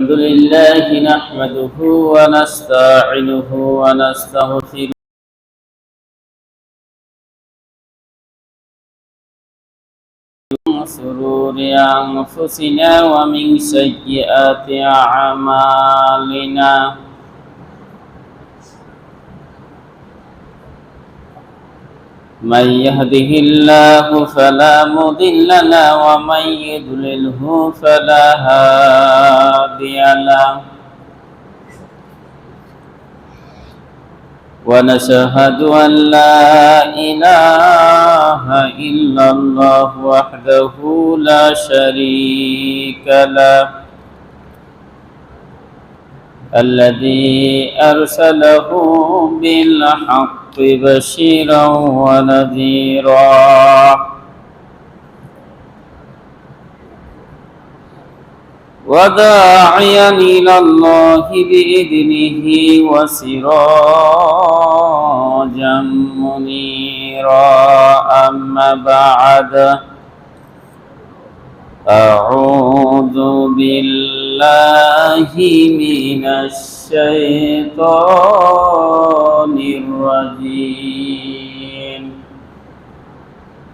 الحمد لله نحمده ونستعينه ونستغفره من شرور أنفسنا ومن سيئات أعمالنا من يهده الله فلا مضل له ومن يضلله فلا هادي له ونشهد أن لا إله إلا الله وحده لا شريك له الذي أرسله بالحق بشيرا ونذيرا وداعيا إلى الله بإذنه وسراجا منيرا أما بعد أعوذ بالله من الشيطان الرجيم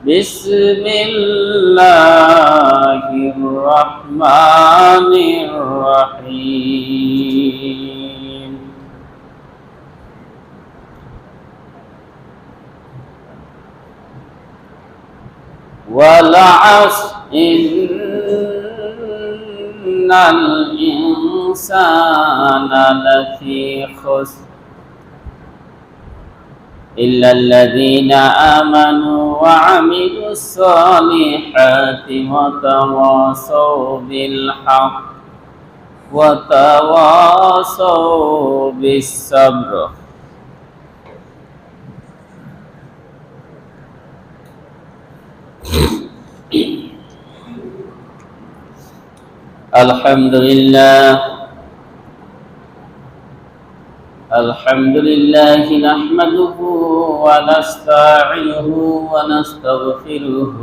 بسم الله الرحمن الرحيم والعصر إن الإنسان لفي خسر إلا الذين آمنوا وعملوا الصالحات وتواصوا بالحق وتواصوا بالصبر. الحمد لله نحمده ونستعينه ونستغفره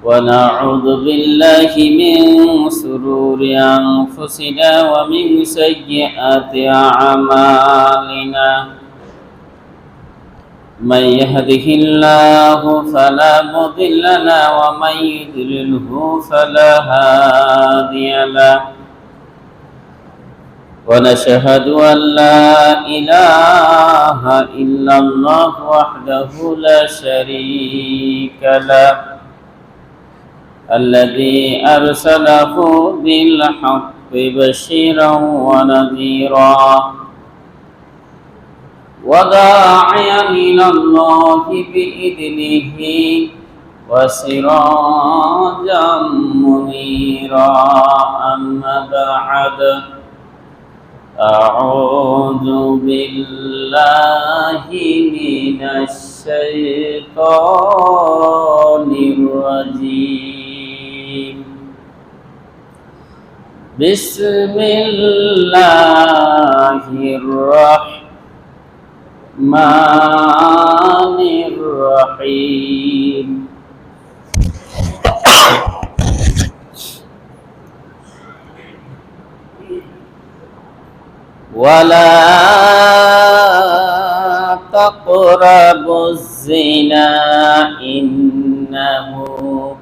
ونعوذ بالله من شرور أنفسنا ومن سيئات أعمالنا من يهده الله فلا مضل له ومن يضلله فلا هادي له ونشهد أن لا إله إلا الله وحده لا شريك له الذي أرسله بالحق بشيرا ونذيرا وداعيا إلى الله بإذنه وسراجا منيرا أما بعد أعوذ بالله من الشيطان الرجيم بسم الله الرحمن الرحيم ولا تقربوا الزنا إنه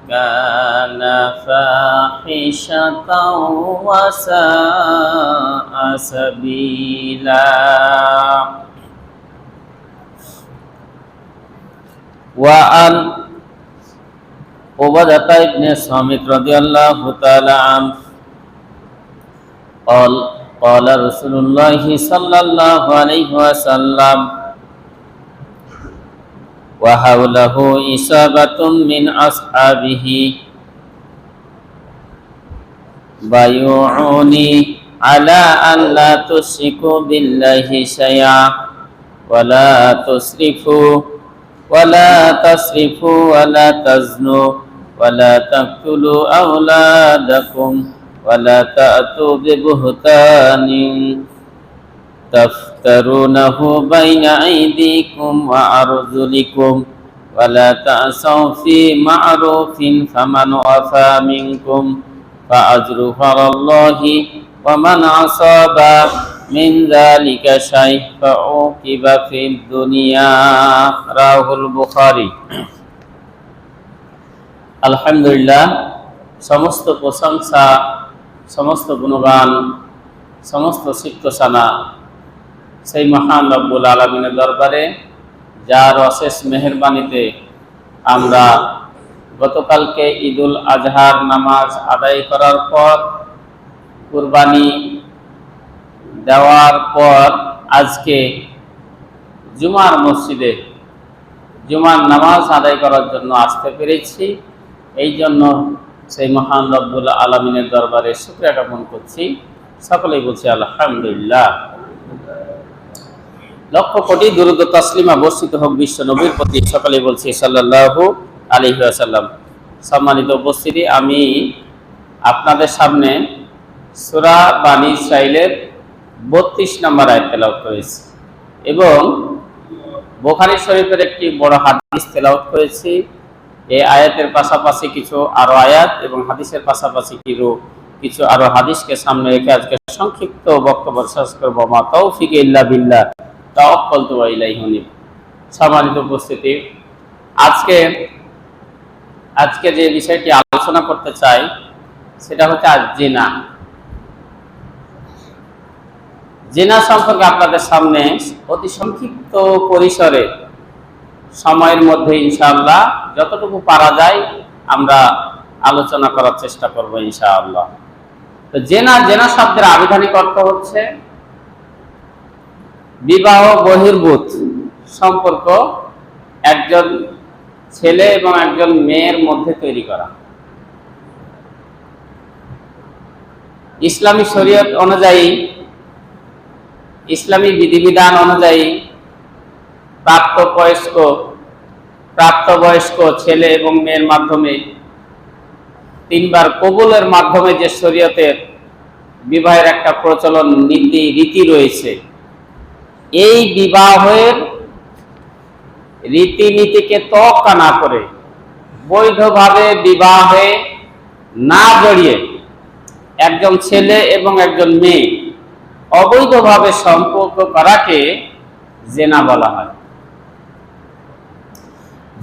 كان فاحشة وساء سبيلا وعن عبادة بن الصامت رضي الله تعالى عنه قال رسول الله صلى الله عليه وسلم وحوله إصابة من أصحابه بايعوني على أن لا تشركوا بالله شيئا ولا تسرفوا ولا تزنوا ولا تقتلوا أولادكم ولا تأتوا ببهتان تفترونه بين أيديكم وأرجلكم ولا تعصوا في معروف فمن وفى منكم فأجره على الله ومن أصاب من ذلك شيء فعوقب في الدنيا رواه البخاري আলহামদুলিল্লাহ সমস্ত প্রশংসা সমস্ত গুণগান সমস্ত সিফতসানা সেই মহান রব্বুল আলামিনের দরবারে যার অশেষ মেহেরবানিতে আমরা গতকালকে ঈদুল আজহার নামাজ আদায় করার পর কুরবানি দেওয়ার পর আজকে জুমার মসজিদে জুমার নামাজ আদায় করার জন্য আসতে পেরেছি। এই জন্য সেই মহান রব্বুল আলামিনের দরবারে শুকরিয়া জ্ঞাপন করছি। সকলেই বলছি আলহামদুলিল্লাহ। লক্ষ কোটি দুরূদ ও তাসলিমা বর্ষিত হোক বিশ্ব নবীর প্রতি, সকলেই বলছি সাল্লাল্লাহু আলাইহি ওয়াসাল্লাম। সম্মানিত উপস্থিতি, আমি আপনাদের সামনে সূরা বানী ইসরাঈলের 32 নম্বর আয়াত তেলাওয়াত করেছি এবং বুখারী শরীফের একটি বড় হাদিস তেলাওয়াত করেছি। এই আয়াতের পাশাপাশি কিছু আরো আয়াত এবং হাদিসের পাশাপাশি কিছু আরো হাদিসকে সামনে রেখে আজকে সংক্ষিপ্ত বক্তব্য শেষ করব। মা তৌফিক ইল্লা বিল্লাহ তাওয়াক্কালতু ওয়া ইলাইহি উনীব। সম্মানিত উপস্থিতি, আজকে যে বিষয়টি আলোচনা করতে চাই সেটা হচ্ছে জিনা। জিনা সম্পর্কে আপনাদের সামনে অতি সংক্ষিপ্ত পরিসরে সময়ের মধ্যে ইনশাআল্লাহ যতটুকু পারা যায় আমরা আলোচনা করার চেষ্টা করব ইনশাআল্লাহ। তো জেনা শব্দের আবিধানিক অর্থ হচ্ছে বিবাহ বহির্ভূত সম্পর্ক একজন ছেলে এবং একজন মেয়ের মধ্যে তৈরি করা। ইসলামী শরীয়ত অনুযায়ী, ইসলামী বিধিবিধান অনুযায়ী প্রাপ্তবয়স্ক ছেলে এবং মেয়ের মাধ্যমে 3 বার কবুলের মাধ্যমে যে শরীয়তের বিবাহের একটা প্রচলন রীতি রয়েছে, এই বিবাহের রীতিনীতিকে তোয়াক্কা না করে বৈধভাবে বিবাহে না জড়িয়ে একজন ছেলে এবং একজন মেয়ে অবৈধভাবে সম্পর্ক করাকে জেনা বলা হয়।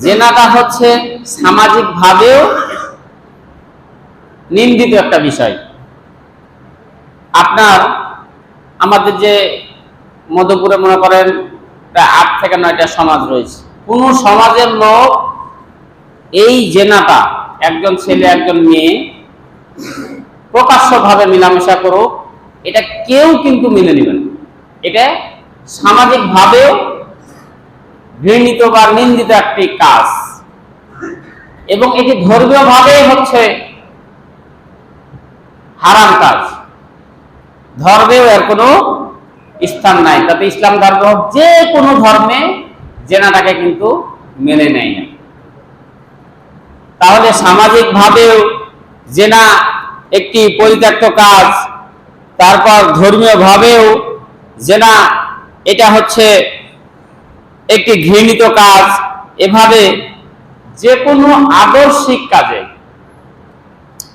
জেনাটা হচ্ছে সামাজিকভাবেও নিন্দিত একটা বিষয়। আমাদের যে মধ্যপুরে মনে করেন প্রায় 8 থেকে 9টা সমাজ রয়েছে, কোন সমাজের লোক এই জেনাটা একজন ছেলে একজন মেয়ে প্রকাশ্যভাবে মেলামেশা করুক, এটা কেউ কিন্তু মেনে নেবেন। এটা সামাজিকভাবেও ঘৃণিত বা নিন্দিত একটি কাজ এবং এটি ধর্মীয়ভাবে হচ্ছে হারাম কাজ। ধর্মেও এর কোনো স্থান নাই, তাতে ইসলাম ধর্ম যে কোনো ধর্মে জেনাটাকে কিন্তু মেনে নেয় না। তাহলে সামাজিকভাবেও জেনা একটি পরিত্যক্ত কাজ, তারপর ধর্মীয়ভাবেও জেনা এটা হচ্ছে একটি ঘৃণিত কাজ। এভাবে যে কোনো আদর্শিক কাজে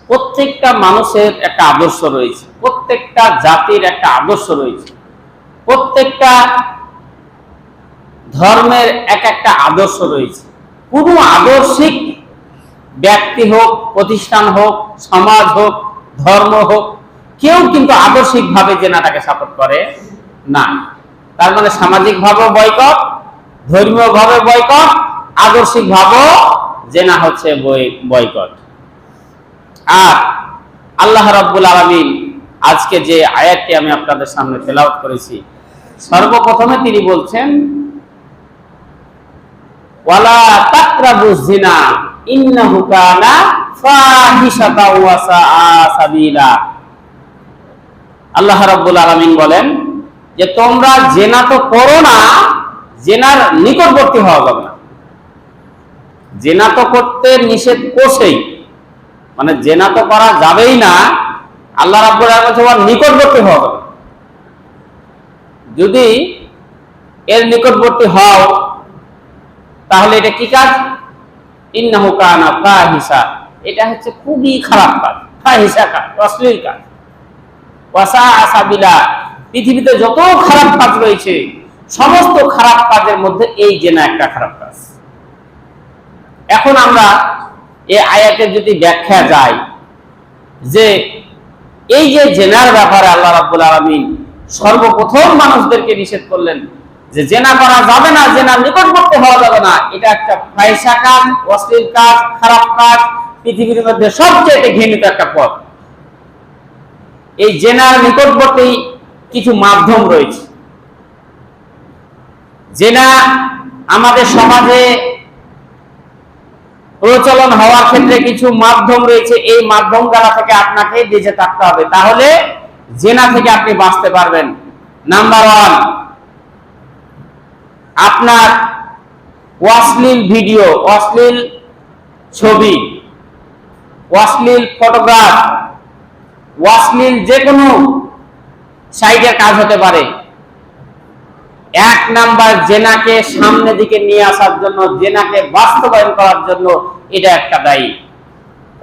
প্রত্যেকটা মানুষের একটা আদর্শ রয়েছে, প্রত্যেকটা জাতির একটা আদর্শ রয়েছে, প্রত্যেকটা ধর্মের একটা আদর্শ রয়েছে। কোনো আদর্শিক ব্যক্তি হোক, প্রতিষ্ঠান হোক, সমাজ হোক, ধর্ম হোক, কেউ কিন্তু আদর্শিকভাবে জেনাটাকে সাপোর্ট করে না। তার মানে সামাজিকভাবেও বয়কট, ধর্মীয়ভাবে বয়কট, আদর্শিকভাবেও জেনা হচ্ছে বয়কট। আর আল্লাহ রাব্বুল আলামিন আজকে যে আয়াতটি আমি আপনাদের সামনে তেলাওয়াত করেছি, সর্বপ্রথমে তিনি বলছেন ওয়ালা তাকরাবুজ জিনা ইন্নাহু কানা ফাহিশাতাও ওয়া সাআ সাবিলা। আল্লাহ রাব্বুল আলামিন বলেন যে তোমরা জেনা তো করো না, জেনার নিকটবর্তী হওয়া যাবে না। জেনা তো করতে নিষেধ করছেই, মানে জেনা তো করা যাবেই না, আল্লাহ রাব্বুল আলামিন নিকটবর্তী হওয়া যাবে। যদি এর নিকটবর্তী হও তাহলে এটা কি কাজ? ইন্নাহু কানা ফাহিশা, এটা হচ্ছে খুবই খারাপ কাজ। ফাহিশা কাজ, অশ্লীল কাজ, ওয়াসা আসাবিলা, পৃথিবীতে যত খারাপ কাজ রয়েছে সমস্ত খারাপ কাজের মধ্যে এই জেনা একটা খারাপ কাজ। এখন আমরা এই আয়াতের যদি ব্যাখ্যা যায় যে এই যে জেনার ব্যাপারে আল্লাহ রাব্বুল আলামিন সর্বপ্রথম মানুষদেরকে নিষেধ করলেন যে জেনা করা যাবে না, জেনার নিকটবর্তী হওয়া যাবে না, এটা একটা ফাহিশা কাজ, অশ্লীল কাজ, খারাপ কাজ, পৃথিবীর মধ্যে সবচেয়ে ঘৃণিত একটা পথ। এই জেনার নিকটবর্তী কিছু মাধ্যম রয়েছে। জেনা আমাদের সমাজে প্রচলন হওয়ার ক্ষেত্রে কিছু মাধ্যম রয়েছে। এই মাধ্যম দ্বারা থেকে আপনাকে বেঁচে থাকতে হবে, তাহলে জেনা থেকে আপনি বাঁচতে পারবেন। নাম্বার 1, আপনার অশ্লীল ভিডিও, অশ্লীল ছবি, অশ্লীল ফটোগ্রাফ, অশ্লীল যে কোনো সাইটের কাজ হতে পারে। 1 নাম্বার জেনাকে সামনে দিকে নিয়ে আসার জন্য, জেনাকে বাস্তবায়ন করার জন্য এটা একটা দায়ী।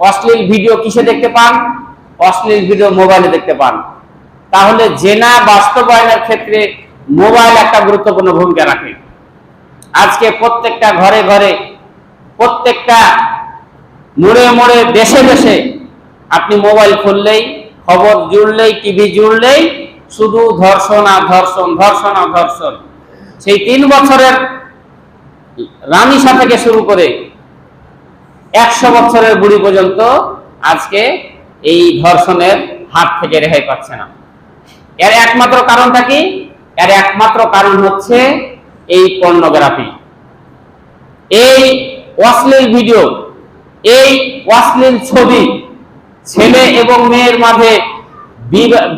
অশ্লীল ভিডিও কিসে দেখতে পান? অশ্লীল ভিডিও মোবাইলে দেখতে পান। তাহলে জেনা বাস্তবায়নের ক্ষেত্রে মোবাইল একটা গুরুত্বপূর্ণ ভূমিকা রাখে। আজকে প্রত্যেকটা ঘরে ঘরে, প্রত্যেকটা মোড়ে মোড়ে, দেশে দেশে আপনি মোবাইল খুললেই, খবর জুড়লেই, টিভি জুড়লেই শুধু ধর্ষণ আর ধর্ষণ, ধর্ষণ আর ধর্ষণ। সেই 3 বছরের রামিসা থেকে শুরু করে 100 বছরের বুড়ি পর্যন্ত আজকে এই ধর্ষণের হাত থেকে রেহাই পাচ্ছে না। এর একমাত্র কারণটা কি? এর একমাত্র কারণ হচ্ছে এই পর্নোগ্রাফি, এই অশ্লীল ভিডিও, এই অশ্লীল ছবি। ছেলে এবং মেয়ের মাঝে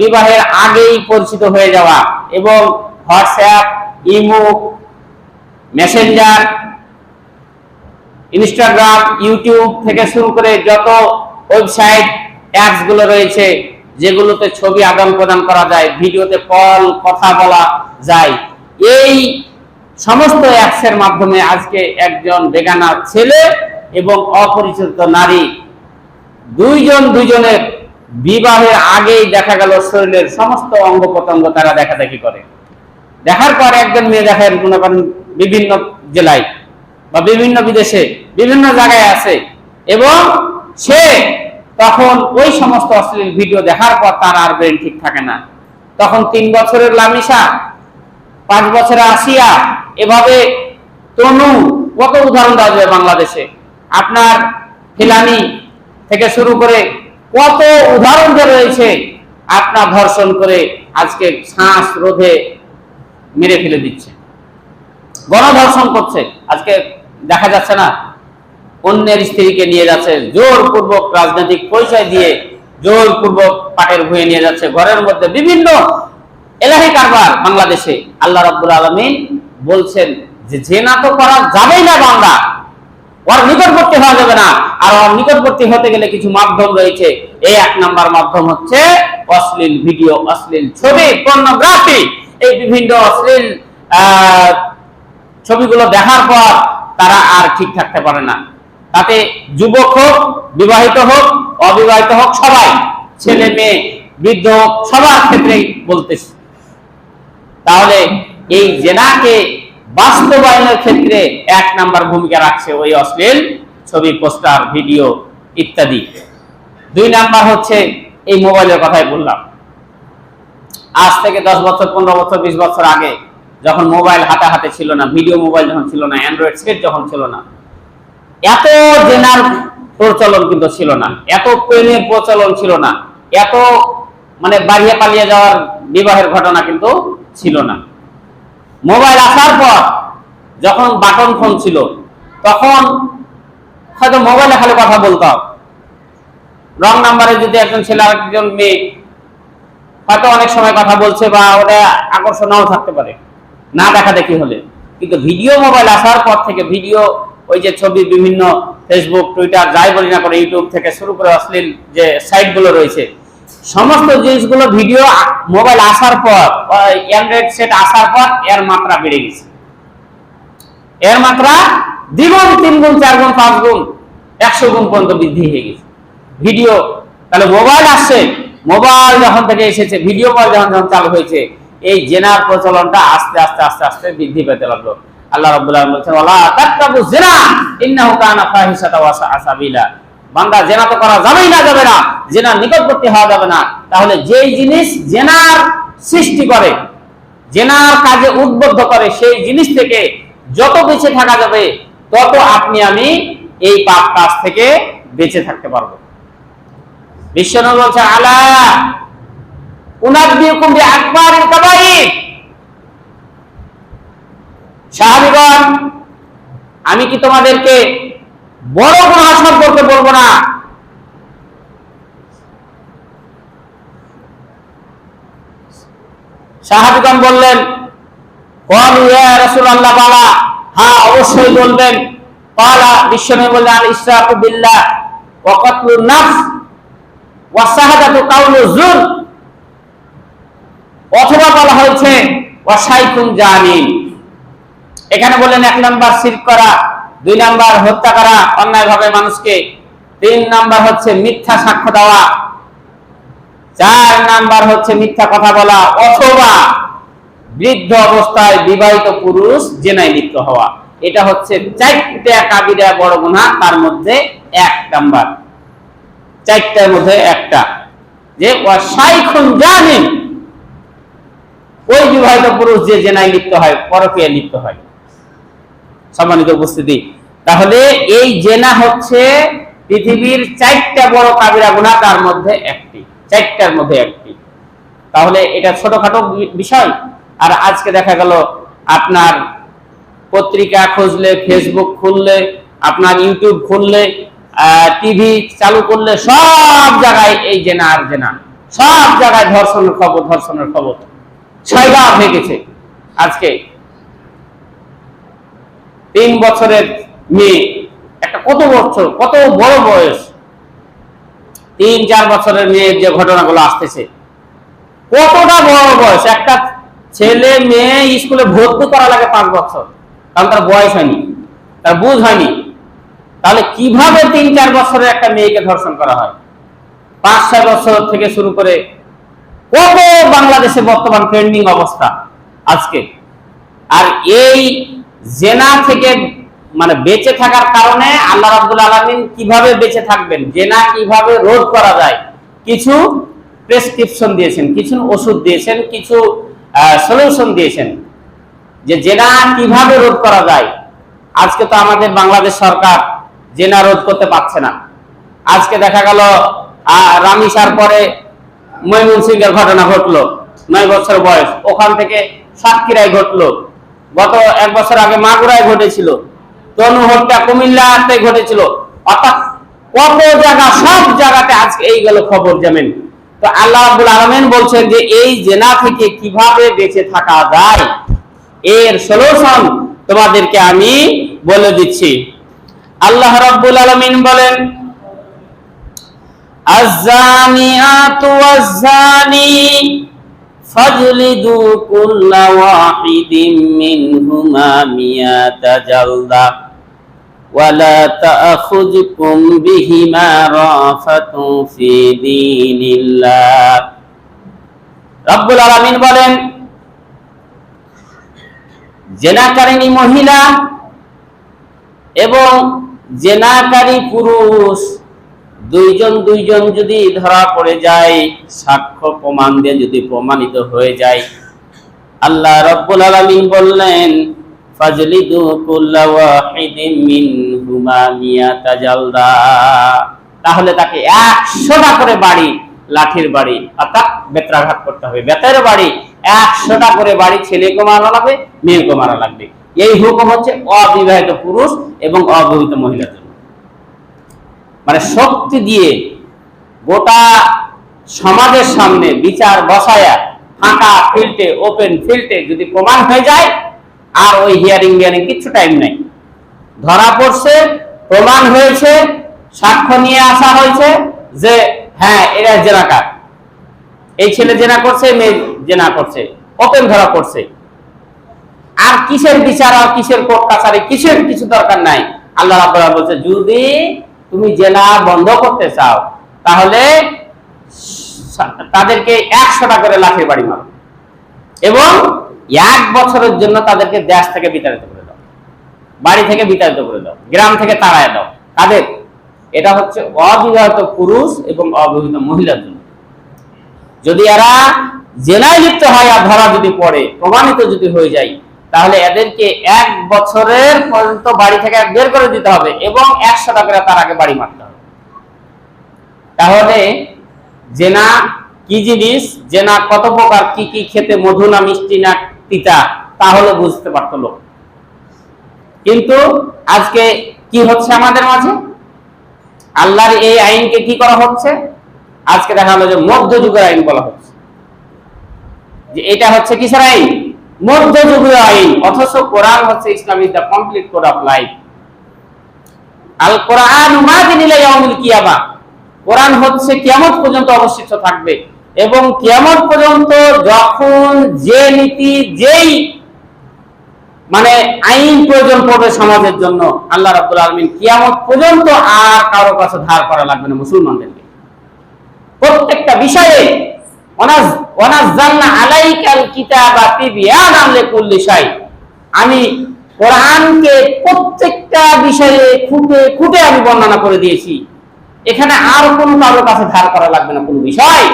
বিবাহের আগেই পরিচিত হয়ে যাওয়া এবং WhatsApp, imo, Messenger, Instagram, YouTube থেকে শুরু করে যত ওয়েবসাইট, অ্যাপস গুলো রয়েছে যেগুলোতে ছবি আদান প্রদান করা যায়, ভিডিওতে কল, কথা বলা যায়, এই সমস্ত অ্যাপসের মাধ্যমে আজকে একজন বেগানা ছেলে এবং অপরিচিত নারী দুইজনের বিবাহের আগেই দেখা গেল শরীরের সমস্ত অঙ্গ প্রত্যঙ্গ তারা দেখাদেখি করে। দেখার পর একজন মেয়ে দেখেন মনে করেন বিভিন্ন জেলায় বা বিভিন্ন বিদেশে বিভিন্ন জায়গায় আছে, এবং সে তখন ওই সমস্ত অশ্লীল ভিডিও দেখার পর তার আর ব্রেন ঠিক থাকে না। তখন 3 বছরের লামিসা, 5 বছরের আসিয়া, এভাবে তনু, কত উদাহরণ দেওয়া যাবে বাংলাদেশে। আপনার ফিলানি থেকে শুরু করে কত উদাহরণ রয়েছে। আপনার ধর্ষণ করে আজকে শ্বাস রোধে মেরে ফেলে দিচ্ছে, গণধর্ষণ করছে। আজকে দেখা যাচ্ছে না, অন্যের স্ত্রীকে নিয়ে যাচ্ছে জোরপূর্বক, রাজনৈতিক পরিচয় দিয়ে জোরপূর্বক পাটের ভুঁয়ে নিয়ে যাচ্ছে ঘরের মধ্যে। বিভিন্ন এলাহি কারবার বাংলাদেশে। আল্লাহ রাব্বুল আলামিন বলছেন যে জেনা তো করা যাবেই না, বান্দা ওর নিকটবর্তী হওয়া যাবে না। আর ওর নিকটবর্তী হতে গেলে কিছু মাধ্যম রয়েছে। এই 1 নাম্বার মাধ্যম হচ্ছে অশ্লীল ভিডিও, অশ্লীল ছবি, পর্নোগ্রাফি। এই বিভিন্ন অশ্লীল ছবিগুলো দেখার পর তারা আর ঠিক থাকতে পারে না। তাতে যুবক হোক, বিবাহিত হোক, অবিবাহিত হোক, সবাই, ছেলে মেয়ে, বৃদ্ধ হোক, সবার ক্ষেত্রেই বলতেছি। তাহলে এই জেনাকে বাস্তবায়নের ক্ষেত্রে 1 নাম্বার ভূমিকা রাখছে ওই অশ্লীল ছবি, পোস্টার, ভিডিও ইত্যাদি। 2 নাম্বার হচ্ছে এই মোবাইলের কথাই বললাম। আজ থেকে 10 বছর, 15 বছর, 20 বছর আগে যখন মোবাইল হাতে হাতে ছিল না, ভিডিও মোবাইল যখন ছিল না, অ্যান্ড্রয়েড সেট যখন ছিল না, এত জেনার প্রচলন কিন্তু ছিল না, এত প্রেমের প্রচলন ছিল না, এত মানে বাড়িয়ে পালিয়ে যাওয়ার বিবাহের ঘটনা কিন্তু ছিল না। মোবাইল আসার পর যখন বাটন ফোন ছিল, তখন হয়তো মোবাইলে খালি কথা বলতাম। রং নাম্বারে যদি একজন ছেলে আর একজন মেয়ে হয়তো অনেক সময় কথা বলছে বা ওটা আকর্ষণ নাও থাকতে পারে, না দেখা দেখি হলে। কিন্তু ভিডিও মোবাইল আসার পর থেকে, ভিডিও ওই যে ছবি, বিভিন্ন ফেসবুক, টুইটার, যাই বলি না করে, ইউটিউব থেকে শুরু করে অশ্লীল যে সাইটগুলো রয়েছে, সমস্ত জিনিসগুলো ভিডিও মোবাইল আসার পর, অ্যান্ড্রয়েড সেট আসার পর এর মাত্রা বেড়ে গেছে। এর মাত্রা 2 গুণ, 3 গুণ, 4 গুণ, 5 গুণ, 100 গুণ পর্যন্ত বৃদ্ধি হয়ে গেছে। ভিডিও তাহলে মোবাইল আসছে, মোবাইল যখন থেকে এসেছে, ভিডিও কল যখন যখন চালু হয়েছে, এই জেনার প্রচলনটা আস্তে আস্তে আস্তে আস্তে বৃদ্ধি পেতে লাগলো। আল্লাহ রাব্বুল আলামিন বলেছেন ওয়ালা তাকরাবু জিনা ইন্নাহু কানা ফাহিশাতাও ওয়া সাআ সাবিলা। বান্দা জেনা তো করা যাবেই না, যাবে না, জেনার নিকটবর্তী হওয়া যাবে না। তাহলে যেই জিনিস জেনার সৃষ্টি করে, জেনার কাজে উদ্বুদ্ধ করে, সেই জিনিস থেকে যত বেঁচে থাকা যাবে তত আপনি আমি এই পাপ কাজ থেকে বেঁচে থাকতে পারবো। বিশ্বনবী বলছে আলা উনাব্বিউকুম বিআকবারিল কাবাইর, সাহাবীগণ আমি কি তোমাদেরকে বড় গুনাহ সম্পর্কে বলবো না? সাহাবীগণ বললেন ক্বালু ইয়া রাসূলুল্লাহ বালা, হ্যাঁ অবশ্যই বলবেন। ক্বালা, বিশ্বনবী বললেন আল ইশরাকু বিল্লাহ ওয়া কাতলুন নাফস ওয়া শাহাদাতু কাউলু যুর, অথবা বলা হয়েছে ওয়া শাইখুন জানিন। এখানে বললেন 1 নাম্বার শিরক করা, 2 নাম্বার হত্যা করা অন্যায়ভাবে মানুষকে, 3 নাম্বার হচ্ছে মিথ্যা সাক্ষ্য দেওয়া, 4 নাম্বার হচ্ছে মিথ্যা কথা বলা, অথবা বৃদ্ধ অবস্থায় বিবাহিত পুরুষ জেনায় লিপ্ত হওয়া। এটা হচ্ছে 4টা কাবিরা বড় গুনাহ, তার মধ্যে 1 নাম্বার, 4টার মধ্যে একটা, যে ওয়া শাইখুন জানিন, ওই বিবাহিত পুরুষ যে জেনায় লিপ্ত হয়, পরকীয়ায় লিপ্ত হয়। সম্মানিত উপস্থিতি, তাহলে এই জেনা হচ্ছে পৃথিবীর 4টা বড় কাবিরা গুনাহ, তার মধ্যে একটি, 4টার মধ্যে একটি। তাহলে এটা ছোটখাটো বিষয়। আর আজকে দেখা গেল আপনার পত্রিকা খুঁজলে, ফেসবুক খুললে, আপনার ইউটিউব খুললে, টিভি চালু করলে সব জায়গায় এই জেনা আর জেনা, সব জায়গায় ধর্ষণের খবর, ধর্ষণের খবর ছয়টা হয়ে গেছে। আজকে 3 বছরের মেয়ে, একটা কত বছর, কত বড় বয়স, 3-4 বছরের মেয়ের যে ঘটনাগুলো আসতেছে, কতটা বড় বয়স। একটা ছেলে মেয়ে স্কুলে ভর্তি করা লাগে 5 বছর, কারণ তার বয়স হয়নি, তার বুঝ হয়নি। তাহলে কিভাবে 3-4 বছরের একটা মেয়েকে ধর্ষণ করা হয়? 5-6 বছর থেকে শুরু করে কত বাংলাদেশে বর্তমান ট্রেন্ডিং অবস্থা আজকে। আর এই জেনা থেকে মানে বেঁচে থাকার কারণে আল্লাহ রাব্বুল আলামিন কিভাবে বেঁচে থাকবেন, জেনা কিভাবে রোধ করা যায়, কিছু প্রেসক্রিপশন দিয়েছেন, কিছু ওষুধ দিয়েছেন, কিছু সলিউশন দিয়েছেন যে জেনা কিভাবে রোধ করা যায়। আজকে তো আমাদের বাংলাদেশ সরকার জেনা রোধ করতে পারছে না। আজকে দেখা গেল রামিসার পরে ময়মনসিংহের ঘটনা ঘটলো, 9 বছর বয়স, ওখান থেকে সাতক্ষীরায় ঘটলো, গত 1 বছর আগে মাগুরায় ঘটেছিল, তনু হত্যা কুমিল্লাতে ঘটেছিল, অর্থাৎ কত জায়গা, সব জায়গাতে আজকে এইগুলো খবর জানেন। তো আল্লাহ রাব্বুল আলামিন বলছেন যে এই জেনা থেকে কিভাবে বেঁচে থাকা যায়, এর সলিউশন তোমাদেরকে আমি বলে দিচ্ছি। আল্লাহ রাব্বুল আলামিন বলেন আয-যানিআতু ওয়াজ-যানি ফাজলিদু কুল্লা ওয়াহিদিম মিনহুমা মিয়াতা জালদা ওয়ালা তা'খুযকুম বিহিমা রাফাতু ফি দীনিল্লাহ। রাব্বুল আলামিন বলেন জেনাকারিনী মহিলা এবং জেনাকারী পুরুষ দুইজন যদি ধরা পড়ে যায়, সাক্ষ্য প্রমাণ দিয়ে যদি প্রমাণিত হয়ে যায়, আল্লাহ রাব্বুল আলামিন বললেন ফাজলিদু কুল্লা ওয়াহিদিম মিনহুমা মিয়াতা জালদা, তাহলে তাকে 100টা করে বাড়ি, লাঠির বাড়ি অর্থাৎ বেত্রাঘাত করতে হবে, বেতের বাড়ি 100টা করে বাড়ি, ছেলেকে মারা লাগবে, মেয়েকে মারা লাগবে। এই হুকুম হচ্ছে অবিবাহিত পুরুষ এবং অবিবাহিত মহিলাদের। মানে শক্তি দিয়ে গোটা সমাজের সামনে বিচার বসায়া ফাঁকা ফিল্ডে, ওপেন ফিল্ডে যদি প্রমাণ হয়ে যায়, আর ওই হিয়ারিং কিছু টাইম নাই, ধরা পড়ছে, প্রমাণ হয়েছে, সাক্ষ্য নিয়ে আসা হয়েছে যে হ্যাঁ এরা জেনাকার, এই ছেলে জেনা করছে, মেয়ে জেনা করছে, ওপেন ধরা পড়ছে। আর কিসের বিচার, আর কিসের কোর্ট কাছারি, কিসের কিছু দরকার নাই। আল্লাহ রাব্বুল আলামিন বলছে যদি তুমি জেনা বন্ধ করতে চাও তাহলে তাদেরকে 100 টাকা করে লাঠির বাড়ি মারো এবং 1 বছরের জন্য তাদেরকে দেশ থেকে বিতাড়িত করে দাও, বাড়ি থেকে বিতাড়িত করে দাও, গ্রাম থেকে তাড়ায় দাও। তাদের এটা হচ্ছে অবিবাহিত পুরুষ এবং অবিবাহিত মহিলার জন্য। যদি এরা জেনায় লিপ্ত হয় আর ধরা যদি পড়ে, প্রমাণিত যদি হয়ে যায়, তাহলে এদেরকে 1 বছরের পর্যন্ত বাড়ি থেকে বের করে দিতে হবে এবং 100 টাকা করে তার আগে বাড়ি মারতে হবে। তাহলে জেনা কি জিনিস, জেনা কত প্রকার, কি কি খেতে মধু না মিষ্টি না তিতা, তাহলে বুঝতে পারত লোক। কিন্তু আজকে কি হচ্ছে আমাদের মাঝে, আল্লাহর এই আইনকে কি করা হচ্ছে, আজকে দেখা হলো যে মধ্যযুগের আইন বলা হচ্ছে, যে এটা হচ্ছে কিসের আইন, মধ্যযুগীয় আইন। অথচ কোরআন হচ্ছে Islamic the complete code of life. আল কোরআন মাদিন ইলা ইয়াউমিল কিয়ামা, কোরআন হচ্ছে কিয়ামত পর্যন্ত অবশিষ্ট থাকবে এবং কিয়ামত পর্যন্ত যখন যে নীতি যেই মানে আইন প্রয়োজন পড়বে সমাজের জন্য, আল্লাহ রাব্বুল আলামিন কিয়ামত পর্যন্ত আর কারো কাছে ধার করা লাগবে না মুসলমানদেরকে। প্রত্যেকটা বিষয়ে ওয়ানাজ্জালনা আলাইকাল কিতাবা তিবয়ানান লিকুল্লি শাই, আমি কোরআনকে প্রত্যেকটা বিষয়ে খুঁটে খুঁটে আমি বর্ণনা করে দিয়েছি। এখানে আর কোনো কারো কাছে ধার করা লাগবে না কোনো বিষয়।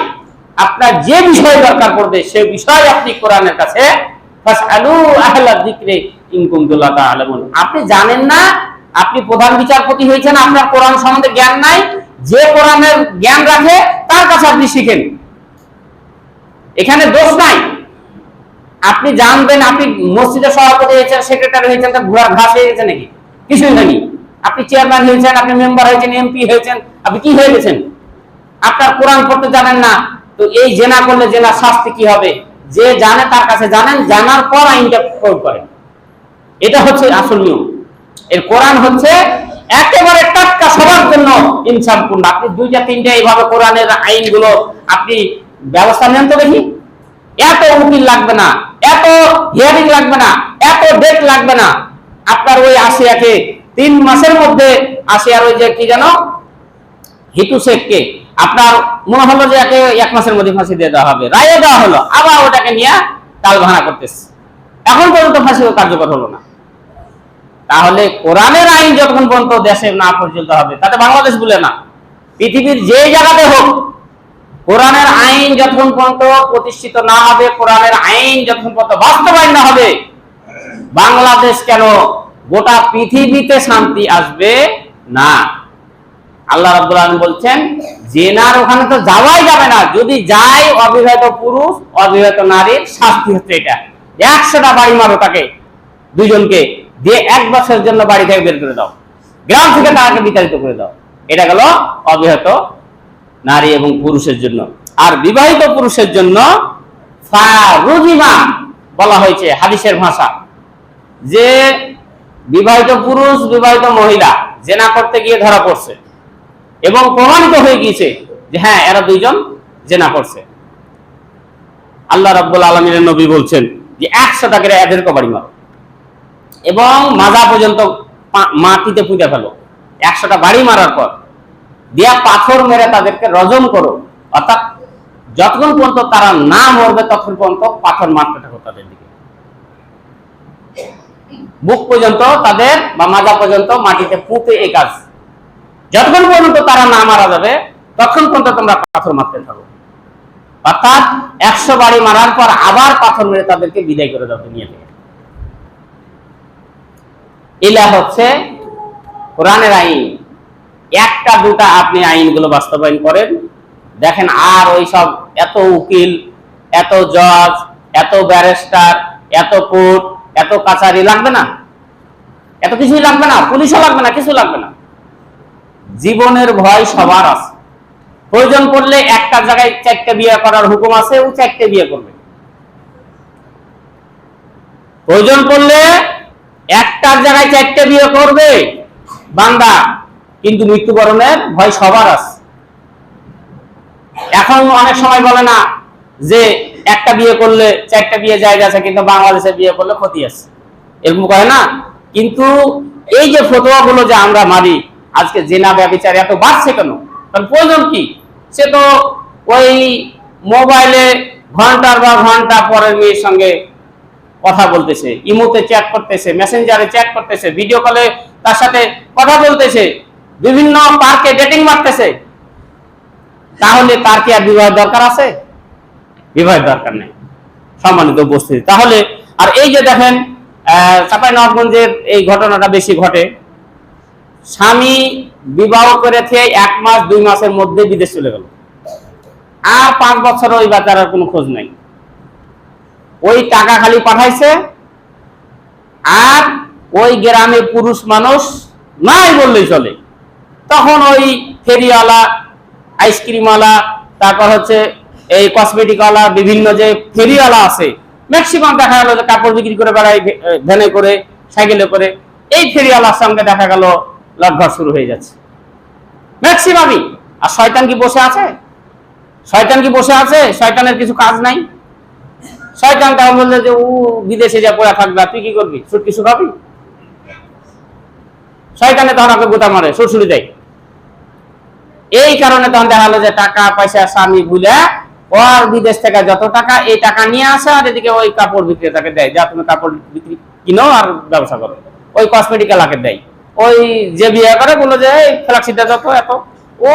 আপনার যে বিষয় দরকার পড়বে সে বিষয় আপনি কোরআনের কাছে ফাসআলু আহলা যিকরি ইন কুনতুম লা তা'লামুন। আপনি জানেন না, আপনি প্রধান বিচারপতি হয়েছেন, আপনার কোরআন সম্বন্ধে জ্ঞান নাই, যে কোরআনের জ্ঞান রাখে তার কাছে আপনি শিখেন, এখানে দোষ নাই। আপনি জানবেন, আপনি মসজিদের সভাপতি হয়েছেন, সেক্রেটারি হয়েছেন, তা ঘোড়ার ঘাস হয়ে গেছে নাকি? কিছুই হয়নি। আপনি চেয়ারম্যান হয়েছেন, আপনি মেম্বার হয়েছেন, এমপি হয়েছেন, আপনি কি হয়ে গেছেন? আপনার কোরআন পড়তে জানেন না, তো এই জেনা করলে জেনার শাস্তি কি হবে? যে জানে তার কাছে জানেন, জানার পর আইনটা প্রয়োগ করেন, এটা হচ্ছে আসল নিয়ম। এর কোরআন হচ্ছে একেবারে টাটকা সবার জন্য ইনসাফপূর্ণ। আপনি 2টা-3টা এইভাবে কোরআনের আইনগুলো আপনি ব্যবস্থা নেন তো দেখি। এত উকিল লাগবে না, এত হিয়ারিং লাগবে না, এত ডেট লাগবে না। আপনার ওই আসিয়াকে 3 মাসের মধ্যে, আসিয়ার ওই যে কি জানো হিটু শেখকে আপনার মনে হলো যে একে 1 মাসের মধ্যে ফাঁসি দিয়ে দেওয়া হবে, রায় দেওয়া হলো, আবার ওটাকে নিয়ে তাল ভাঙা করতেছে, এখন পর্যন্ত ফাঁসি কার্যকর হলো না। তাহলে কোরআনের আইন যতক্ষণ পর্যন্ত দেশে না পরিচালিত হবে, তাতে বাংলাদেশ বলে না, পৃথিবীর যে জায়গাতে হোক, কোরআনের আইন যতক্ষণ পর্যন্ত প্রতিষ্ঠিত না হবে, কোরআনের আইন যতক্ষণ পর্যন্ত বাস্তবায়ন না হবে, বাংলাদেশ কেন গোটা পৃথিবীতে শান্তি আসবে না। আল্লাহ রাব্বুল আলামিন বলছেন জেনার ওখানে তো যাওয়াই যাবে না, যদি যায় অবিবাহিত পুরুষ অবিবাহিত নারীর শাস্তি হচ্ছে এটা, 100টা বাড়ি মারো তাকে, দুইজনকে দিয়ে 1 বছরের জন্য বাড়ি থেকে বের করে দাও, গ্রাম থেকে তাকে বিতাড়িত করে দাও। এটা গেল অবিবাহিত নারী এবং পুরুষের জন্য। আর বিবাহিত পুরুষের জন্য ফারুজিমা বলা হয়েছে হাদিসের ভাষা, যে বিবাহিত পুরুষ বিবাহিত মহিলা জেনা করতে গিয়ে ধরা পড়ছে এবং প্রমাণিত হয়ে গিয়েছে যে হ্যাঁ এরা দুইজন জেনা করছে, আল্লাহ রাব্বুল আলামিনের নবী বলছেন যে 100 টাকা করে এদেরকে বাড়ি মারো এবং মাজা পর্যন্ত মাটিতে পুঁতে ফেলো। 100টা বাড়ি মারার পর দিয়া পাথর মেরে তাদেরকে রজম করো, অর্থাৎ যতক্ষণ পর্যন্ত তারা না মরবে ততক্ষণ পর্যন্ত পাথর মারতে থাকো তাদের দিকে, বুক পর্যন্ত তাদের বা মাজা পর্যন্ত মাটিতে পুঁতে এই কাজ, যতক্ষণ পর্যন্ত তারা না মারা যাবে ততক্ষণ পর্যন্ত তোমরা পাথর মারতে থাকো। অর্থাৎ 100 বাড়ি মারার পর আবার পাথর মেরে তাদেরকে বিদায় করে দাও দুনিয়া থেকে। এটা হচ্ছে কোরআনের আইন। 1টা-2টা আপনি আইনগুলো বাস্তবায়ন করেন, দেখেন আর ওই সব এত উকিল, এত জজ, এত ব্যারিস্টার, এত কোর্ট, এত কাছারি লাগবে না, এত কিছুই লাগবে না, পুলিশও লাগবে না, কিছু লাগবে না। জীবনের ভয় সবার আছে, প্রয়োজন পড়লে একটা জায়গায় 4টে বিয়ে করার হুকুম আছে, ও 4টে বিয়ে করবে। প্রয়োজন পড়লে একটা জায়গায় 4টে বিয়ে করবে বান্দা, কিন্তু মৃত্যুবরণের ভয় সবার আছে। এখন অনেক সময় বলে না যে একটা বিয়ে করলে 4টে বিয়ে জায়গা আছে, কিন্তু বাংলাদেশে বিয়ে করলে ক্ষতি আছে, এরকম কয় না। কিন্তু এই যে ফতোয়াগুলো যে আমরা মারি, আজকে জেনা ব্যভিচার এত বাড়ছে কেন? কারণ প্রয়োজন কি? সে তো ওই মোবাইলে ঘন্টার পর ঘন্টা পরের মেয়ের সঙ্গে কথা বলতেছে, ইমোতে চ্যাট করতেছে, মেসেঞ্জারে চ্যাট করতেছে, ভিডিও কলে তার সাথে কথা বলতেছে, বিভিন্ন পার্কে ডেটিং মারতেছে, তাহলে তার কি আর বিবাহের দরকার আছে? বিবাহের দরকার নেই। সম্মানিত উপস্থিতি, তাহলে আর এই যে দেখেন চাঁপাইনবাবগঞ্জের এই ঘটনাটা বেশি ঘটে, স্বামী বিবাহ করে 1 মাস 2 মাসের মধ্যে বিদেশ চলে গেল, আর 5 বছর ওই বাচ্চার কোনো খোঁজ নাই। ওই টাকা খালি পাঠাইছে, আর ওই গ্রামে পুরুষ মানুষ নাই বললেই চলে। তখন ওই ফেরিওয়ালা, আইসক্রিমওয়ালা, তারপর হচ্ছে এই কসমেটিকওয়ালা, বিভিন্ন যে ফেরিওয়ালা আছে, ম্যাক্সিমাম দেখা গেল যে কাপড় বিক্রি করে বেড়ায়, ভ্যানে করে, সাইকেলে করে। এই ফেরিওয়ালার সঙ্গে দেখা গেল লটঘট শুরু হয়ে যাচ্ছে ম্যাক্সিমামই। আর শয়তান কি বসে আছে? শয়তান কি বসে আছে? শয়তানের কিছু কাজ নাই। শয়তান তখন বলছে যে ও বিদেশে যা পড়া থাকবে, তুই কি করবি? সুটকি শুকাবি? শয়তানে তখন আপনাকে গোতা মারে, সুরসুরি দেয়। এই কারণে তখন দেখা গেল যে টাকা পয়সা স্বামী ভুলে ওর বিদেশ থেকে যত টাকা, এই টাকা নিয়ে আসে, আর এদিকে ওই কাপড় বিক্রেতাকে দেয়, যা তুমি কাপড় বিক্রি কিনো আর ব্যবসা করো। ওই কসমেটিক্যালাকে দেয়। ওই যে বিয়ে করে বললো যে ফ্ল্যাক্সিটা যত এত। ও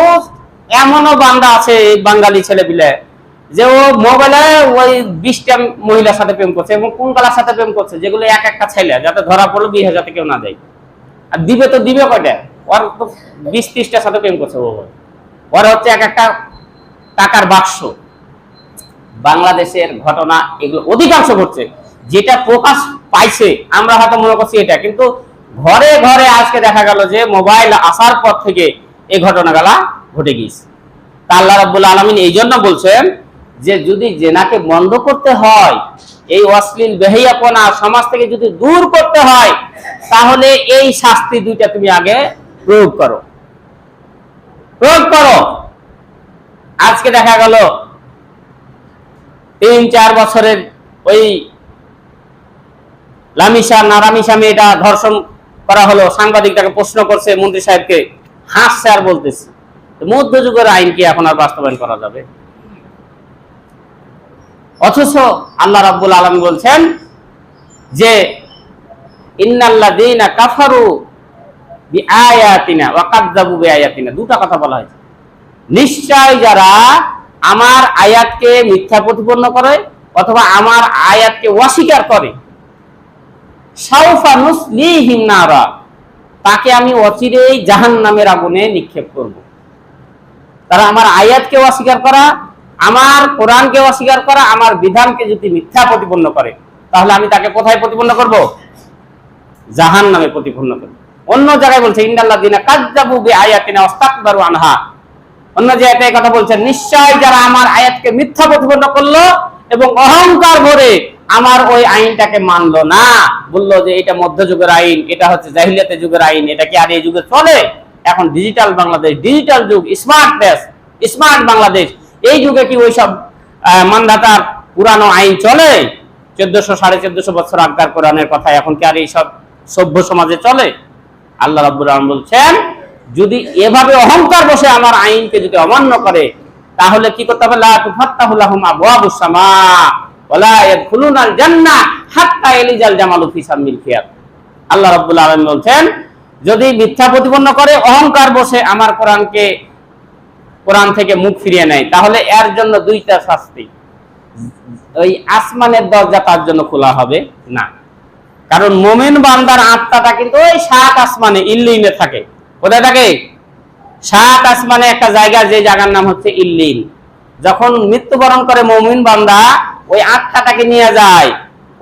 এমনও বান্দা আছে এই বাঙালি ছেলে পিলে, যে ও মোবাইলে ওই 20টা মহিলার সাথে প্রেম করছে, এবং কোন কালার সাথে প্রেম করছে, যেগুলো এক একটা ছেলে, যাতে ধরা পড়লো 20 যাতে কেউ না যায়। আর দিবে তো দিবে কয়টা? ওর তো 20-30টার সাথে প্রেম করছে। ওরা হচ্ছে এক একটা টাকার বাক্স। বাংলাদেশের ঘটনা এগুলো অধিকাংশ ঘটছে, যেটা প্রকাশ পাইছে আমরা হয়তো মনে করছি এটা, কিন্তু ঘরে ঘরে আজকে দেখা গেল যে মোবাইল আসার পর থেকে এই ঘটনাগুলা ঘটে গিয়েছে। তা আল্লাহ রাব্বুল আলামিন এই জন্য বলছেন যে যদি জেনাকে বন্ধ করতে হয়, এই অশ্লীল বেহাইয়াপনা সমাজ থেকে যদি দূর করতে হয়, তাহলে এই শাস্তি দুইটা তুমি আগে প্রয়োগ করো। আজকে দেখা গেল 3-4 বছরের ওই লামিশা নারামিশা মেয়েটা ধর্ষণ করা হলো, সাংবাদিক তাকে প্রশ্ন করছে, মন্ত্রী সাহেবকে হাসছে আর বলতেছে মধ্যযুগের আইন কি এখন আর বাস্তবায়ন করা যাবে? অথচ আল্লাহ রাব্বুল আলামিন বলছেন যে ইন্নাল্লাযীনা কাফারু বিআয়াতিনা ওয়া কাযযাবু বিআয়াতিনা, দুটো কথা বলা হয়েছে। নিশ্চয় যারা আমার আয়াতকে মিথ্যা প্রতিপন্ন করে অথবা আমার আয়াতকে অস্বীকার করে, সাউফা নুসলিহিম নারা, তাকে আমি অচিরেই জাহান্নামের আগুনে নিক্ষেপ করব। তারা আমার আয়াতকে অস্বীকার করা, আমার কোরআনকে অস্বীকার করা, আমার বিধানকে যদি মিথ্যা প্রতিপন্ন করে, তাহলে আমি তাকে কোথায় প্রতিপন্ন করব? জাহান্নামে প্রতিপন্ন করব। অন্য জায়গায় বলছে ইন্নাল্লাযীনা কাযযাবু বিআয়াতিনা ওয়াস্তাকবারু আনহা, অন্য জায়গায় এই কথা বলছেন নিশ্চয় যারা আমার আয়াতকে মিথ্যা প্রতিপন্ন করলো এবং অহংকার ভরে আমার ওই আইনটাকে মানলো না, বললো যে এটা মধ্যযুগের আইন, এটা হচ্ছে জাহিলিয়াতের যুগের আইন, এটা কি আর এই যুগে চলে? এখন ডিজিটাল বাংলাদেশ, ডিজিটাল যুগ, স্মার্ট দেশ, স্মার্ট বাংলাদেশ, এই যুগে কি ওইসব মানধাতার পুরানো আইন চলে? 1400-1450 বছর আগের কোরআনের কথা এখন কি আর এইসব সভ্য সমাজে চলে? আল্লাহ রাব্বুল আলামিন বলছেন যদি এভাবে অহংকার বসে আমার আইনকে যদি অমান্য করে, তাহলে কি করতে হবে? লা তুফাত্তাহু লাহুম আবওয়াবুস সামা ওয়ালা ইয়াদখুলুনাল জান্নাহ হাত্তা ইয়ালিজাল জামালু ফি সামিল খিয়াত। আল্লাহ রাব্বুল আলামিন বলছেন যদি মিথ্যা প্রতিপন্ন করে, অহংকার বসে আমার কোরআন থেকে মুখ ফিরিয়ে নেয়, তাহলে এর জন্য দুইটা শাস্তি। ওই আসমানের দরজা তার জন্য খোলা হবে না, কারণ মুমিন বান্দার আত্মাটা কিন্তু ওই 7 আসমানে ইল্লিনে থাকে। কোথায় থাকে? 7 আসমানে একটা জায়গা, যে জায়গার নাম হচ্ছে ইল্লিন। যখন মৃত্যুবরণ করে মুমিন বান্দা, ওই আত্মাটাকে নিয়ে যায়,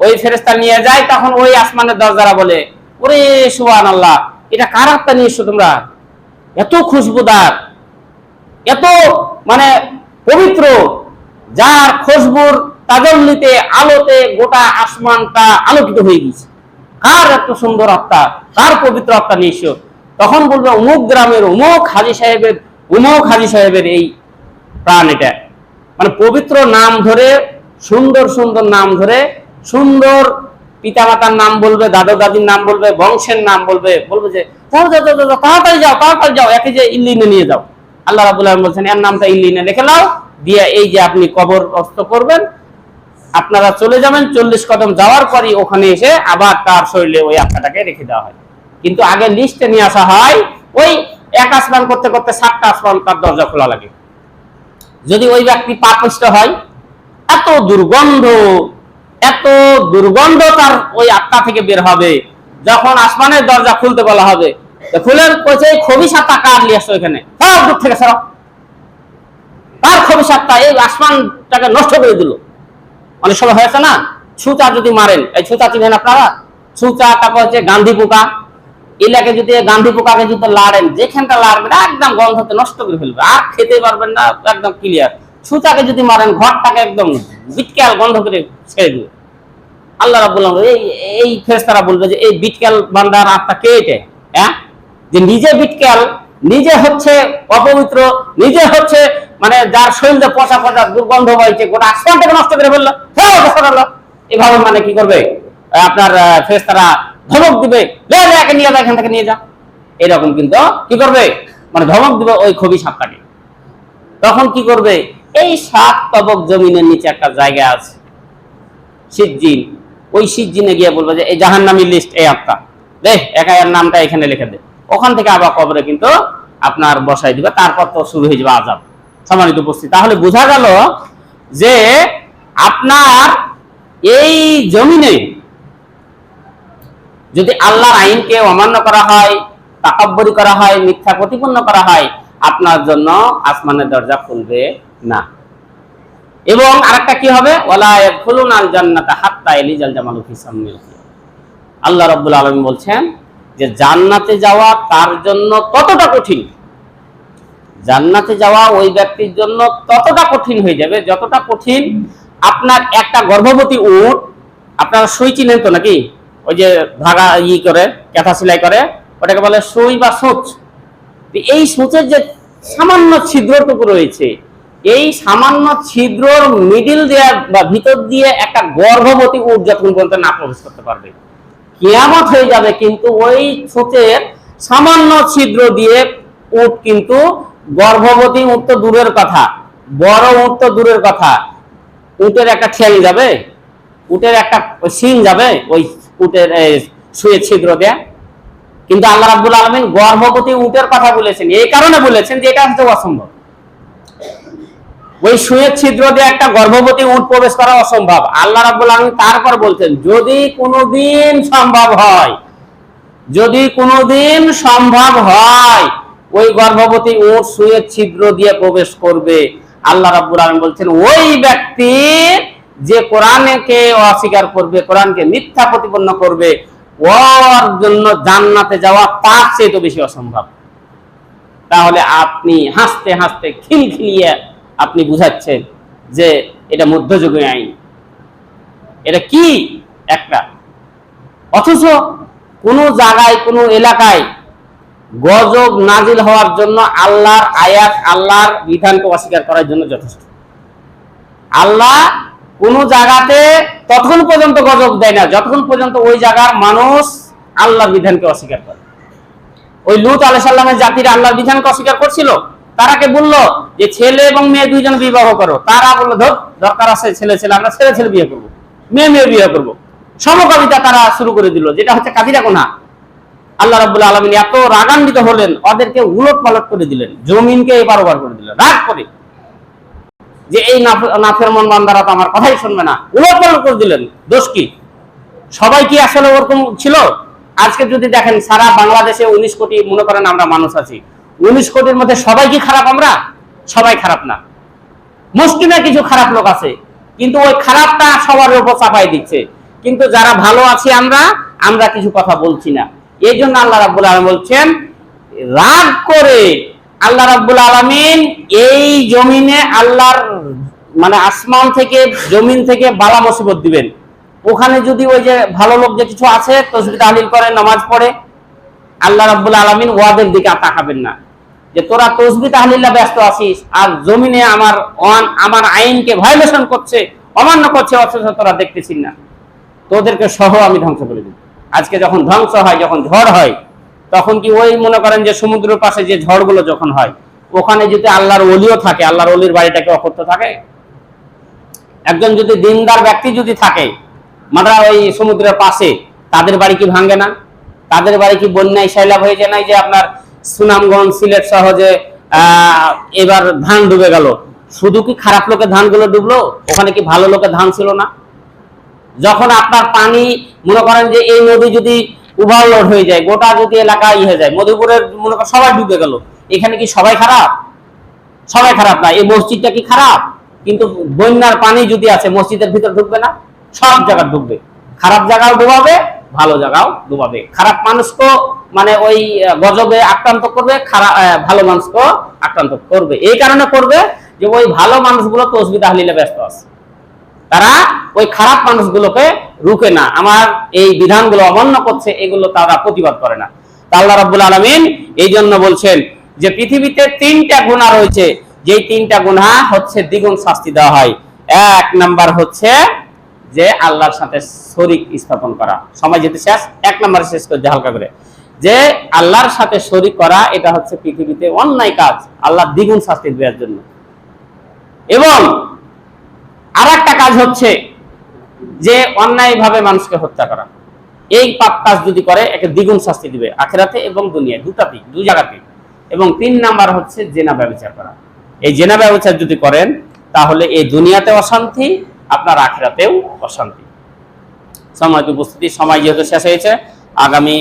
ওই ফেরেশতা নিয়ে যায়, তখন ওই আসমানের দরজারা বলে ওরে সুবহানাল্লাহ, এটা কার আত্মা নিয়ে এসছো তোমরা? এত খুশবুদার, এত মানে পবিত্র, যার খুশবুর তাজল্লিতে আলোতে গোটা আসমানটা আলোকিত হয়ে গেছে। কার এত সুন্দর আত্মা, কার পবিত্র আত্মা নিয়ে এসছো? তখন বলবে অমুক গ্রামের অমুক হাজী সাহেবের এই প্রাণ। এটা মানে পবিত্র নাম ধরে, সুন্দর সুন্দর নাম ধরে, সুন্দর পিতামাতার নাম বলবে, দাদা দাদির নাম বলবে, বংশের নাম বলবে, বলবে যে তাড়াতাড়ি যাও, একে যে ইল্লিনে নিয়ে যাও। আল্লাহ রাব্বুল আলামিন বলছেন এর নামটা ইল্লিনে লিখে নাও, দিয়ে এই যে আপনি কবরস্থ করবেন, আপনারা চলে যাবেন, 40 কদম যাওয়ার পরই ওখানে এসে আবার তার শরীরে ওই আত্মাটাকে রেখে দেওয়া হয়। কিন্তু আগে লিস্টে নিয়ে আসা হয়, ওই এক আসমান করতে করতে 7টা আসমান তার দরজা খোলা লাগে। যদি ওই ব্যক্তি পাপিষ্ঠ হয়, এত দুর্গন্ধ তার ওই আত্মা থেকে বের হবে, যখন আসমানের দরজা খুলতে বলা হবে, খুলে কইছে খবিশ আত্মা কার নিয়ে আসছো এখানে, দূর থেকে সরো, তার খবিশ আত্মা এই আসমানটাকে নষ্ট করে দিল। অনেক সময় হয়েছে না, ছুঁচা যদি মারেন, এই ছুঁচা চিনেন আপনারা, ছুঁচা, তারপর হচ্ছে গান্ধী পোকা, এলাকে যদি গান্ধী পোকাকে যদি লাড়েন, যেখানটা লাড়বেন একদম গন্ধতে নষ্ট করে ফেলবে, আর খেতে পারবেন না, একদম ক্লিয়ার। ছুঁচাকে যদি মারেন, ঘরটাকে একদম বিটকাল গন্ধ করে ছেড়ে দিবে। আল্লাহ রাব্বুল আলামিন এই ফেরেশতারা বলবে যে এই বিটকাল বান্দার আত্মা কে এটা? হ্যাঁ, যে নিজে বিটকাল, নিজে হচ্ছে অপবিত্র, নিজে হচ্ছে মানে যার শরীরে পচা পচা দুর্গন্ধ হয়েছে, গোটা আসমানটাকে নষ্ট করে ফেললো, এভাবে মানে কি করবে আপনার ফেরেশতারা ধমক দিবে, একে নিয়ে যা, এখান থেকে নিয়ে যা, এরকম কিন্তু কি করবে মানে ধমক দিবে ওই খবিশ আত্মাকে। তখন কি করবে, এই 7 তবক জমিনের নিচে একটা জায়গা আছে সিজ্জিন, ওই সিজ্জিনে গিয়ে বলবে যে এই জাহান্নামী লিস্ট, এই আত্মা দেখ একা, এর নামটা এখানে লিখে দে। ওখান থেকে আবার কবরে কিন্তু আপনার বসাই দিবে, তারপর তো শুরু হয়ে যাবে আযাব। সম্মানিত উপস্থিতি, তাহলে বোঝা গেল যে আপনার এই জমিনে যদি আল্লাহর আইনকে অমান্য করা হয়, তাকাব্বুরি করা হয়, মিথ্যা প্রতিপন্ন করা হয়, আপনার জন্য আসমানের দরজা খুলবে না। এবং আরেকটা কি হবে, ওয়ালা ইয়াদখুলুনাল জান্নাতা হাত্তা ইয়ালিজাল জামালু ফি সাম্মিল খিয়াত। আল্লাহ রাব্বুল আলামিন বলছেন যে জান্নাতে যাওয়া তার জন্য ততটা কঠিন, জান্নাতে যাওয়া ওই ব্যক্তির জন্য ততটা কঠিন হয়ে যাবে যতটা কঠিন আপনার একটা গর্ভবতী উট, আপনারা সুই চিনেন তো নাকি, ওই যে ধাগা করে কাঁথা সেলাই করে, ওটাকে বলে সুই বা সূচ। এই সূচের যে সামান্য ছিদ্রটুকু রয়েছে, এই সামান্য ছিদ্রর মিডিল দিয়ে বা ভিতর দিয়ে একটা গর্ভবতী উট যতক্ষণ পর্যন্ত না প্রবেশ করতে পারবে, কিয়ামত হয়ে যাবে। কিন্তু ওই সূচের সামান্য ছিদ্র দিয়ে উট কিন্তু, গর্ভবতী উট তো দূরের কথা, বড় উট তো দূরের কথা, উটের একটা ঠ্যাং যাবে, উটের একটা শিং যাবে ওই উটের সুয়ের ছিদ্র দেয়া। কিন্তু আল্লাহ রাব্বুল আলামিন গর্ভবতী উটের কথা বলেছেন, এই কারণে বলেছেন যে এটা হচ্ছে অসম্ভব। ওই সুয়ের ছিদ্র দিয়ে একটা গর্ভবতী উট প্রবেশ করা অসম্ভব। আল্লাহ রাব্বুল আলামিন তারপর বলছেন যদি কোনোদিন সম্ভব হয়, যদি কোনোদিন সম্ভব হয় ওই গর্ভবতী উট সুয়ের ছিদ্র দিয়ে প্রবেশ করবে, আল্লাহ রাব্বুল আলামিন বলছেন ওই ব্যক্তি যে কোরআনকে অস্বীকার করবে, কোরআনকে মিথ্যা প্রতিপন্ন করবে, ওর জন্য জান্নাতে যাওয়া তার চেয়ে তো বেশি অসম্ভব। তাহলে আপনি হাসতে হাসতে খিলখিলিয়ে আপনি বুঝাচ্ছেন যে এটা মধ্যযুগীয় আইন, এটা কি একটা। অথচ কোন জায়গায় কোন এলাকায় গজব নাজিল হওয়ার জন্য আল্লাহর আয়াত, আল্লাহর বিধানকে অস্বীকার করার জন্য যথেষ্ট। আল্লাহ কোন জায়গাতে ততক্ষণ পর্যন্ত গজব দেয় না যতক্ষণ পর্যন্ত ওই জায়গার মানুষ আল্লাহর বিধানকে অস্বীকার করে। ওই লূত আলাইহিস সালামের জাতিরা আল্লাহর বিধানকে অস্বীকার করছিল, তারাকে বললো যে ছেলে এবং মেয়ে দুইজন বিবাহ করো, তারা বললো দরকার আছে ছেলে ছেলে, আমরা ছেলে ছেলে বিয়ে করবো, মেয়ে মেয়ে বিয়ে করবো। সমকামিতা তারা শুরু করে দিল, যেটা হচ্ছে কাবিরা গুনাহ। আল্লাহ রাব্বুল আলামিন এত রাগান্বিত হলেন, ওদেরকে উলট পালট করে দিলেন, জমিনকে এবার ওবার করে দিলেন রাগ করে, যে এই নাফরমান বান্দারা তো আমার কথাই শুনবে না, উলট পালট করে দিলেন। দোষ কি? সবাই কি আসলে ওরকম ছিল? আজকে যদি দেখেন সারা বাংলাদেশে 19 কোটি মনে করেন আমরা মানুষ আছি, 19 কোটির মধ্যে সবাই কি খারাপ? আমরা সবাই খারাপ না, মুসলিমে কিছু খারাপ লোক আছে, কিন্তু ওই খারাপটা সবার উপর চাপাই দিচ্ছে। কিন্তু যারা ভালো আছি আমরা কিছু কথা বলছি না। এই জন্য আল্লাহ রাব্বুল আলামিন বলছেন রাগ করে আল্লাহ রাব্বুল আলামিন এই জমিনে আল্লাহর মানে আসমান থেকে জমিন থেকে বালা মুসিবত দিবেন। ওখানে যদি ওই যে ভালো লোক যে কিছু আছে তাসবিহ তাহলিল করে নামাজ পড়ে, আল্লাহ রাব্বুল আলামিন ওয়াদের দিকে তাকাবেন না যে তোরা তাসবিহ তাহলিলে ব্যস্ত আছিস আর জমিনে আমার আইনকে ভায়োলেশন করছে, অমান্য করছে, অথচ তোরা দেখতেছিস না, তোদেরকে সহ আমি ধ্বংস করে দেব। আজকে যখন ধ্বংস হয়, যখন ঝড় হয়, তখন কি ওই মনে করেন যে সমুদ্রের পাশে যে ঝড়গুলো যখন হয়, ওখানে যদি আল্লাহর ওলিও থাকে, আল্লাহর ওলির বাড়িটাকে অকথ্য থাকে? একজন যদি দিনদার ব্যক্তি যদি থাকে মানে ওই সমুদ্রের পাশে, তাদের বাড়ি কি ভাঙে না? তাদের বাড়ি কি বন্যায় সৈলাব হয়ে যায় না? যে আপনার সুনামগঞ্জ, সিলেট সহজে এবার ধান ডুবে গেল। শুধু কি খারাপ লোকের ধানগুলো ডুবলো? ওখানে কি ভালো লোকের ধান ছিল না? যখন আপনার পানি মনে করেন যে এই নদী যদি ওভারলোড হয়ে যায়, গোটা যদি এলাকা হয়ে যায়, মধুপুরের মনে করেন সবাই ডুবে গেল, এখানে কি সবাই খারাপ? সবাই খারাপ না। এই মসজিদটা কি খারাপ? কিন্তু বন্যার পানি যদি আছে, মসজিদের ভিতর ঢুকবে না? সব জায়গা ঢুকবে। খারাপ জায়গাও ডুবাবে, ভালো জায়গাও ডুবাবে। খারাপ মানুষকে মানে ওই গজবে আক্রান্ত করবে, খারাপ ভালো মানুষকে আক্রান্ত করবে। এই কারণে করবে যে ওই ভালো মানুষগুলো তসবিহ তাহলিলে ব্যস্ত আছে, তারা ওই খারাপ মানুষগুলোকে রুখে না, আমার এই বিধানগুলো অমান্য করছে, এগুলো তারা প্রতিবাদ করে না। আল্লাহ রাব্বুল আলামিন এই জন্য বলছেন যে পৃথিবীতে 3টা গুনাহ রয়েছে, যেই 3টা গুনাহ হচ্ছে দ্বিগুণ শাস্তি দেওয়া হয়। এক নাম্বার হচ্ছে যে আল্লাহর সাথে শরীক স্থাপন করা। সময় যেতে শেষ, এক নাম্বারে শেষ করতে হালকা করে, যে আল্লাহর সাথে শরীক করা এটা হচ্ছে পৃথিবীতে অন্যায় কাজ, আল্লাহ দ্বিগুণ শাস্তি দেওয়ার জন্য। এবং আর একটা কাজ হচ্ছে যে অন্যায়ভাবে মানুষকে হত্যা করা। এই পাপ কাজ যদি করে একে দ্বিগুণ শাস্তি দিবে আখিরাতে এবং দুনিয়ায়, দুটাতেই, দুই জায়গাতেই। এবং 3 নাম্বার হচ্ছে জেনা ব্যভিচার করা। এই জেনা ব্যভিচার যদি করেন তাহলে এই দুনিয়াতে অশান্তি, আপনার আখিরাতেও অশান্তি। সম্মানিত উপস্থিতি, সময় যেহেতু শেষ হয়েছে, আগামী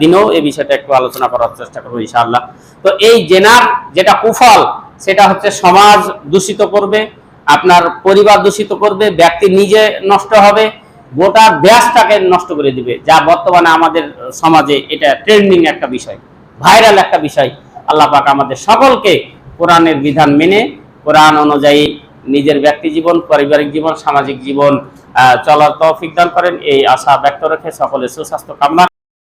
দিনেও এই বিষয়টা একটু আলোচনা করার চেষ্টা করবো ইনশাআল্লাহ। তো এই জেনার যেটা কুফল, সেটা হচ্ছে সমাজ দূষিত করবে, আপনার পরিবার দূষিত করবে, ব্যক্তি নিজে নষ্ট হবে, গোটা দেশটাকে নষ্ট করে দিবে, যা বর্তমানে আমাদের সমাজে এটা ট্রেন্ডিং একটা বিষয়, ভাইরাল একটা বিষয়। আল্লাহ পাক আমাদের সকলকে কোরআনের বিধান মেনে, কোরআন অনুযায়ী নিজের ব্যক্তি জীবন, পারিবারিক জীবন, সামাজিক জীবন চলার তৌফিক দান করেন, এই আশা ব্যক্ত রেখে সকলের সুস্বাস্থ্য কামনা